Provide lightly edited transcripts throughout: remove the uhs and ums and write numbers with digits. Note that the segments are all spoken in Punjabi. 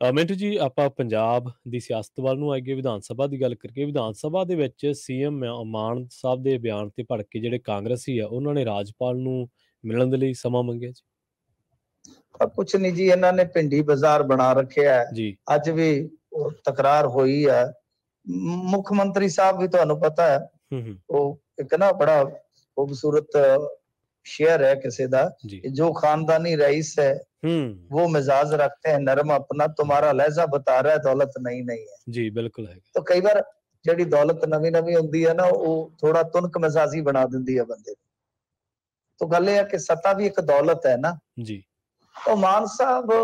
ਮਿੰਟੂ ਜੀ ਆਪਾਂ ਪੰਜਾਬ ਦੀ ਸਿਆਸਤ ਵੱਲ ਨੂੰ ਆਈਏ, ਵਿਧਾਨ ਸਭਾ ਦੀ ਗੱਲ ਕਰੀਏ। ਵਿਧਾਨ ਸਭਾ ਦੇ ਵਿੱਚ ਸੀਐਮ ਮਾਨ ਸਾਹਿਬ ਦੇ ਬਿਆਨ ਤੇ ਭੜਕ ਕੇ ਜਿਹੜੇ ਕਾਂਗਰਸੀ ਆ, ਉਹਨਾਂ ਨੇ ਰਾਜਪਾਲ ਨੂੰ ਮਿਲਣ ਦੇ ਲਈ ਸਮਾਂ ਮੰਗਿਆ ਜੀ। ਕੁਛ ਨਹੀਂ ਜੀ, ਇਹਨਾਂ ਨੇ ਭਿੰਡੀ ਬਾਜ਼ਾਰ ਬਣਾ ਰੱਖਿਆ ਹੈ। ਜੀ ਅੱਜ ਵੀ ਉਹ ਤਕਰਾਰ ਹੋਈ ਹੈ। ਮੁੱਖ ਮੰਤਰੀ ਸਾਹਿਬ ਵੀ ਤੁਹਾਨੂੰ ਪਤਾ ਹੈ, ਹੂੰ ਉਹ ਇੱਕ ਨਾ ਬੜਾ खूबसूरत शेयर है किसी दा, जी जो खानदानी रईस है वो मिजाज रखते हैं नरम अपना, तुम्हारा लहजा बता रहा है दौलत नहीं नहीं है जी बिल्कुल है। तो कई बार ਜਿਹੜੀ ਦੌਲਤ ਨਵੀਂ ਨਵੀਂ ਹੁੰਦੀ ਹੈ ਨਾ, ਉਹ ਥੋੜਾ ਤੁਨਕ ਮਿਜ਼ਾਜੀ ਬਣਾ ਦਿੰਦੀ ਹੈ ਬੰਦੇ ਨੂੰ। तो ਗੱਲ ਇਹ ਹੈ ਕਿ ਸੱਤਾ ਵੀ ਇੱਕ ਦੌਲਤ ਹੈ ਨਾ ਜੀ। तो मान साहब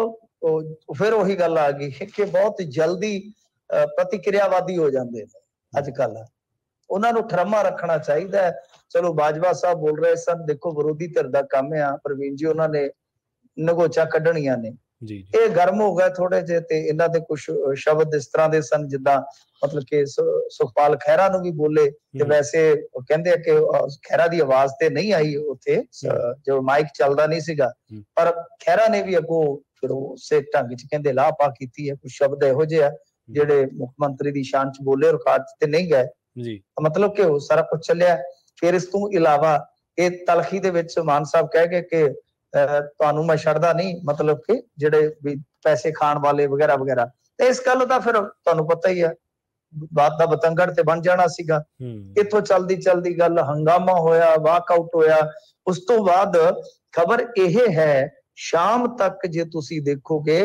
फिर ਉਹੀ ਗੱਲ ਆ ਗਈ ਕਿ ਬਹੁਤ ਜਲਦੀ ਪ੍ਰਤੀਕਿਰਿਆਵਾਦੀ ਹੋ ਜਾਂਦੇ ਨੇ ਅੱਜ ਕੱਲ। ਉਹਨਾਂ ਨੂੰ ਠਰਮਾ ਰੱਖਣਾ ਚਾਹੀਦਾ ਹੈ। ਚਲੋ ਬਾਜਵਾ ਸਾਹਿਬ ਬੋਲ ਰਹੇ ਸਨ, ਦੇਖੋ ਵਿਰੋਧੀ ਧਿਰ ਦਾ ਕੰਮ ਆ ਪ੍ਰਵੀਨ ਜੀ, ਉਹਨਾਂ ਨੇ ਨਗੋਚਾ ਕੱਢਣੀਆਂ ਨੇ ਜੀ। ਇਹ ਗਰਮ ਹੋ ਗਏ ਥੋੜੇ ਜਿਹੇ ਤੇ ਇਹਨਾਂ ਦੇ ਕੁਝ ਸ਼ਬਦ ਇਸ ਤਰ੍ਹਾਂ ਦੇ ਸਨ ਜਿੱਦਾਂ ਮਤਲਬ ਕਿ ਸੁਖਪਾਲ ਖਹਿਰਾ ਨੂੰ ਵੀ ਬੋਲੇ ਤੇ ਵੈਸੇ ਕਹਿੰਦੇ ਆ ਕਿ ਖਹਿਰਾ ਦੀ ਆਵਾਜ਼ ਤੇ ਨਹੀਂ ਆਈ ਉੱਥੇ, ਜੋ ਮਾਈਕ ਚੱਲਦਾ ਨਹੀਂ ਸੀਗਾ, ਪਰ ਖਹਿਰਾ ਨੇ ਵੀ ਅੱਗੋਂ ਫਿਰ ਉਸੇ ਢੰਗ ਚ ਕਹਿੰਦੇ ਲਾਹ ਪਾ ਕੀਤੀ ਹੈ। ਕੁਝ ਸ਼ਬਦ ਇਹੋ ਜਿਹੇ ਆ ਜਿਹੜੇ ਮੁੱਖ ਮੰਤਰੀ ਦੀ ਸ਼ਾਨ ਚ ਬੋਲੇ, ਰਿਕਾਰਡ ਤੇ ਨਹੀਂ ਗਏ ਜੀ। ਮਤਲਬ ਕਿ ਉਹ ਸਾਰਾ ਕੁਝ ਚੱਲਿਆ। ਫਿਰ ਇਸ ਤੋਂ ਇਲਾਵਾ ਇਹ ਤਲਖੀ ਦੇ ਵਿੱਚ ਮਾਨ ਸਾਹਿਬ ਕਹਿ ਗਏ ਕਿ ਤੁਹਾਨੂੰ ਮੈਂ ਛੱਡਦਾ ਨਹੀਂ, ਮਤਲਬ ਕਿ ਜਿਹੜੇ ਵੀ ਪੈਸੇ ਖਾਣ ਵਾਲੇ ਵਗੈਰਾ ਵਗੈਰਾ। ਤੇ ਇਸ ਗੱਲ ਦਾ ਫਿਰ ਤੁਹਾਨੂੰ ਪਤਾ ਹੀ ਹੈ, ਬਾਤ ਦਾ ਬਤੰਗੜ ਤੇ ਬਣ ਜਾਣਾ ਸੀਗਾ। ਇੱਥੋਂ ਚਲਦੀ ਚਲਦੀ ਗੱਲ ਹੰਗਾਮਾ ਹੋਇਆ, ਵਾਕਆਊਟ ਹੋਇਆ। ਉਸ ਤੋਂ ਬਾਅਦ ਖਬਰ ਇਹ ਹੈ ਸ਼ਾਮ ਤੱਕ ਜੇ ਤੁਸੀਂ ਦੇਖੋਗੇ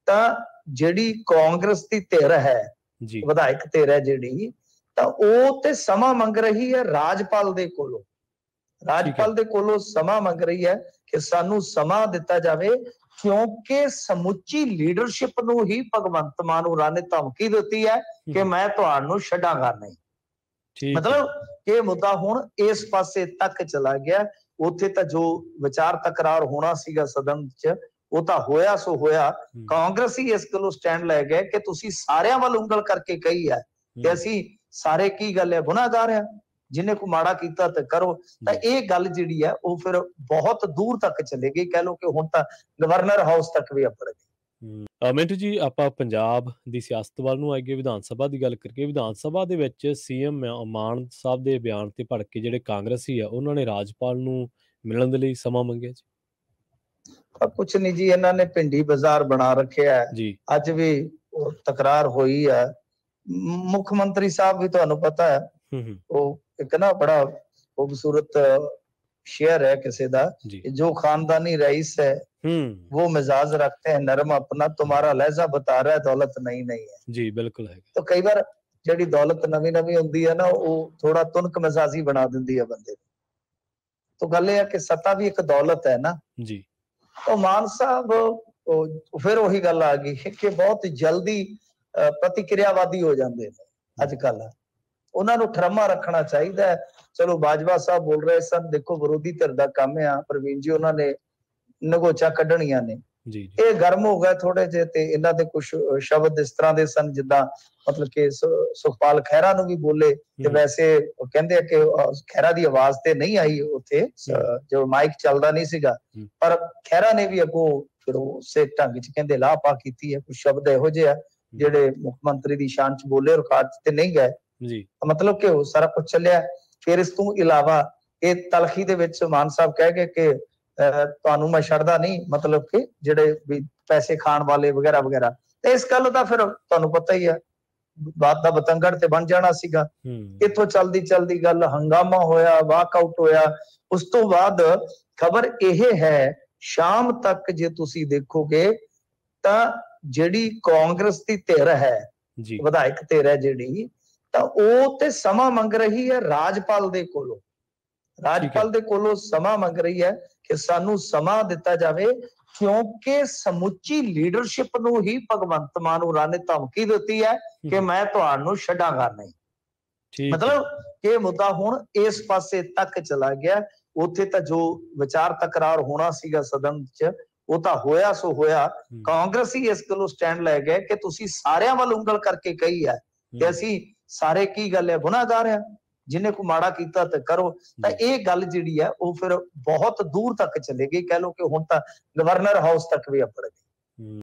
ਤਾਂ ਜਿਹੜੀ ਕਾਂਗਰਸ ਦੀ ਧਿਰ ਹੈ, ਵਿਧਾਇਕ ਧਿਰ ਹੈ ਜਿਹੜੀ, ਤਾਂ ਉਹ ਤੇ ਸਮਾਂ ਮੰਗ ਰਹੀ ਹੈ ਰਾਜਪਾਲ ਦੇ ਕੋਲੋਂ। ਰਾਜਪਾਲ ਦੇ ਕੋਲੋਂ ਸਮਾਂ ਮੰਗ ਰਹੀ ਹੈ ਕਿ ਸਾਨੂੰ ਸਮਾਂ ਦਿੱਤਾ ਜਾਵੇ, ਕਿਉਂਕਿ ਸਮੁੱਚੀ ਲੀਡਰਸ਼ਿਪ ਨੂੰ ਹੀ ਭਗਵੰਤ ਮਾਨ ਹੋਰਾਂ ਨੇ ਧਮਕੀ ਦਿੱਤੀ ਹੈ ਕਿ ਮੈਂ ਤੁਹਾਨੂੰ ਛੱਡਾਂਗਾ ਨਹੀਂ। ਮਤਲਬ ਇਹ ਮੁੱਦਾ ਹੁਣ ਇਸ ਪਾਸੇ ਤੱਕ ਚਲਾ ਗਿਆ। ਉੱਥੇ ਤਾਂ ਜੋ ਵਿਚਾਰ ਤਕਰਾਰ ਹੋਣਾ ਸੀਗਾ ਸਦਨ ਚ, ਉਹ ਤਾਂ ਹੋਇਆ ਸੋ ਹੋਇਆ। ਕਾਂਗਰਸੀ ਇਸ ਗੱਲੋਂ ਸਟੈਂਡ ਲੈ ਗਏ ਕਿ ਤੁਸੀਂ ਸਾਰਿਆਂ ਵੱਲ ਉਂਗਲ ਕਰਕੇ ਕਹੀ ਹੈ ਤੇ ਅਸੀਂ ਸਾਰੇ ਕੀ ਗੱਲ ਹੈ ਗੁਨਾਹਗਾਰ ਆ, ਜਿਹਨੇ ਕੋ ਮਾੜਾ ਕੀਤਾ ਤੇ ਕਰੋ। ਤਾਂ ਇਹ ਗੱਲ ਜਿਹੜੀ ਹੈ ਉਹ ਫਿਰ ਬਹੁਤ ਦੂਰ ਤੱਕ ਚਲੇਗੀ। ਕਹਿ ਲਓ ਕਿ ਹੁਣ ਤਾਂ ਗਵਰਨਰ ਹਾਊਸ ਤੱਕ ਵੀ ਅੱਪੜ ਗਈ। ਮਿੰਟੂ ਜੀ ਆਪਾਂ ਪੰਜਾਬ ਦੀ ਸਿਆਸਤ ਵੱਲ ਨੂੰ ਆਈਏ, ਵਿਧਾਨ ਸਭਾ ਦੀ ਗੱਲ ਕਰੀਏ। ਵਿਧਾਨ ਸਭਾ ਦੇ ਵਿੱਚ ਸੀਐਮ ਮਾਨ ਸਾਹਿਬ ਦੇ ਬਿਆਨ ਤੇ ਭੜਕ ਕੇ ਜਿਹੜੇ ਕਾਂਗਰਸੀ ਆ, ਉਹਨਾਂ ਨੇ ਰਾਜਪਾਲ ਨੂੰ ਮਿਲਣ ਦੇ ਲਈ ਸਮਾਂ ਮੰਗਿਆ ਜੀ। ਕੁਛ ਨਹੀਂ ਜੀ, ਇਹਨਾਂ ਨੇ ਭਿੰਡੀ ਬਾਜ਼ਾਰ ਬਣਾ ਰੱਖਿਆ ਹੈ ਜੀ। ਅੱਜ ਵੀ ਤਕਰਾਰ ਹੋਈ ਹੈ। ਮੁੱਖ ਮੰਤਰੀ ਸਾਹਿਬ ਵੀ ਤੁਹਾਨੂੰ ਪਤਾ ਹੈ, ਉਹ ਇੱਕ ਨਾ ਬੜਾ खूबसूरत शेयर है किसी दा, जो खानदानी रईस है वो मिजाज रखते हैं नरम अपना, तुम्हारा लहजा बता रहा है दौलत नहीं नहीं है जी बिल्कुल है। तो कई बार ਜਿਹੜੀ ਦੌਲਤ ਨਵੀਂ ਨਵੀਂ ਹੁੰਦੀ ਹੈ ਨਾ, ਉਹ ਥੋੜਾ ਤੁਨਕ ਮਿਜ਼ਾਜੀ ਬਣਾ ਦਿੰਦੀ ਹੈ ਬੰਦੇ ਨੂੰ। तो ਗੱਲ ਇਹ ਹੈ ਕਿ ਸੱਤਾ ਵੀ ਇੱਕ ਦੌਲਤ ਹੈ ਨਾ ਜੀ। तो ਮਾਨ ਸਾਹਿਬ ਫਿਰ ਉਹੀ ਗੱਲ ਆ ਗਈ ਕਿ ਬਹੁਤ ਜਲਦੀ ਪ੍ਰਤੀਕਿਰਿਆਵਾਦੀ ਹੋ ਜਾਂਦੇ ਨੇ ਅੱਜ ਕੱਲ। ਉਹਨਾਂ ਨੂੰ ਠਰਮਾ ਰੱਖਣਾ ਚਾਹੀਦਾ ਹੈ। ਚਲੋ ਬਾਜਵਾ ਸਾਹਿਬ ਬੋਲ ਰਹੇ ਸਨ, ਦੇਖੋ ਵਿਰੋਧੀ ਧਿਰ ਦਾ ਕੰਮ ਆ ਪ੍ਰਵੀਨ ਜੀ, ਉਹਨਾਂ ਨੇ ਨਗੋਚਾ ਕੱਢਣੀਆਂ ਨੇ ਜੀ। ਇਹ ਗਰਮ ਹੋ ਗਏ ਥੋੜੇ ਜਿਹੇ ਤੇ ਇਹਨਾਂ ਦੇ ਕੁਝ ਸ਼ਬਦ ਇਸ ਤਰ੍ਹਾਂ ਦੇ ਸਨ ਜਿੱਦਾਂ ਮਤਲਬ ਕਿ ਸੁਖਪਾਲ ਖਹਿਰਾ ਨੂੰ ਵੀ ਬੋਲੇ ਤੇ ਵੈਸੇ ਕਹਿੰਦੇ ਆ ਕਿ ਖਹਿਰਾ ਦੀ ਆਵਾਜ਼ ਤੇ ਨਹੀਂ ਆਈ ਉੱਥੇ, ਜੋ ਮਾਈਕ ਚੱਲਦਾ ਨਹੀਂ ਸੀਗਾ, ਪਰ ਖਹਿਰਾ ਨੇ ਵੀ ਅੱਗੋਂ ਫਿਰ ਉਸੇ ਢੰਗ ਚ ਕਹਿੰਦੇ ਲਾਹ ਪਾ ਕੀਤੀ ਹੈ। ਕੁਝ ਸ਼ਬਦ ਇਹੋ ਜਿਹੇ ਆ ਜਿਹੜੇ ਮੁੱਖ ਮੰਤਰੀ ਦੀ ਸ਼ਾਨ ਚ ਬੋਲੇ, ਰਿਕਾਰਡ ਤੇ ਨਹੀਂ ਗਏ ਜੀ। ਮਤਲਬ ਕਿ ਉਹ ਸਾਰਾ ਕੁਝ ਚੱਲਿਆ। ਫਿਰ ਇਸ ਤੋਂ ਇਲਾਵਾ ਇਹ ਤਲਖੀ ਦੇ ਵਿੱਚ ਮਾਨ ਸਾਹਿਬ ਕਹਿ ਗਏ ਕਿ ਤੁਹਾਨੂੰ ਮੈਂ ਛੱਡਦਾ ਨਹੀਂ, ਮਤਲਬ ਕਿ ਜਿਹੜੇ ਵੀ ਪੈਸੇ ਖਾਣ ਵਾਲੇ ਵਗੈਰਾ ਵਗੈਰਾ। ਤੇ ਇਸ ਗੱਲ ਦਾ ਫਿਰ ਤੁਹਾਨੂੰ ਪਤਾ ਹੀ ਹੈ, ਬਾਤ ਦਾ ਬਤੰਗੜ ਤੇ ਬਣ ਜਾਣਾ ਸੀਗਾ। ਇੱਥੋਂ ਚਲਦੀ ਚਲਦੀ ਗੱਲ ਹੰਗਾਮਾ ਹੋਇਆ, ਵਾਕਆਊਟ ਹੋਇਆ। ਉਸ ਤੋਂ ਬਾਅਦ ਖਬਰ ਇਹ ਹੈ ਸ਼ਾਮ ਤੱਕ ਜੇ ਤੁਸੀਂ ਦੇਖੋਗੇ ਤਾਂ ਜਿਹੜੀ ਕਾਂਗਰਸ ਦੀ ਧਿਰ ਹੈ, ਵਿਧਾਇਕ ਧਿਰ ਹੈ ਜਿਹੜੀ, ਤਾਂ ਉਹ ਤੇ ਸਮਾਂ ਮੰਗ ਰਹੀ ਹੈ ਰਾਜਪਾਲ ਦੇ ਕੋਲੋਂ। ਰਾਜਪਾਲ ਦੇ ਕੋਲੋਂ ਸਮਾਂ ਮੰਗ ਰਹੀ ਹੈ ਕਿ ਸਾਨੂੰ ਸਮਾਂ ਦਿੱਤਾ ਜਾਵੇ, ਕਿਉਂਕਿ ਸਮੁੱਚੀ ਲੀਡਰਸ਼ਿਪ ਨੂੰ ਹੀ ਭਗਵੰਤ ਮਾਨ ਹੋਰਾਂ ਨੇ ਧਮਕੀ ਦਿੱਤੀ ਹੈ ਕਿ ਮੈਂ ਤੁਹਾਨੂੰ ਛੱਡਾਂਗਾ ਨਹੀਂ। ਮਤਲਬ ਇਹ ਮੁੱਦਾ ਹੁਣ ਇਸ ਪਾਸੇ ਤੱਕ ਚਲਾ ਗਿਆ। ਉੱਥੇ ਤਾਂ ਜੋ ਵਿਚਾਰ ਤਕਰਾਰ ਹੋਣਾ ਸੀਗਾ ਸਦਨ ਚ, ਉਹ ਤਾਂ ਹੋਇਆ ਸੋ ਹੋਇਆ। ਕਾਂਗਰਸੀ ਇਸ ਗੱਲੋਂ ਸਟੈਂਡ ਲੈ ਗਏ ਕਿ ਤੁਸੀਂ ਸਾਰਿਆਂ ਵੱਲ ਉਂਗਲ ਕਰਕੇ ਕਹੀ ਹੈ ਕਿ ਅਸੀਂ ਸਾਰੇ ਕੀ ਗੱਲ ਹੈ ਗੁਨਾਹਗਾਰ ਆ, ਜਿਹਨੇ ਕੋ ਮਾੜਾ ਕੀਤਾ ਤੇ ਕਰੋ। ਤਾਂ ਇਹ ਗੱਲ ਜਿਹੜੀ ਹੈ ਉਹ ਫਿਰ ਬਹੁਤ ਦੂਰ ਤੱਕ ਚਲੇਗੀ। ਕਹਿ ਲਓ ਕਿ ਹੁਣ ਤਾਂ ਗਵਰਨਰ ਹਾਊਸ ਤੱਕ ਵੀ ਅੱਪੜ ਗਈ।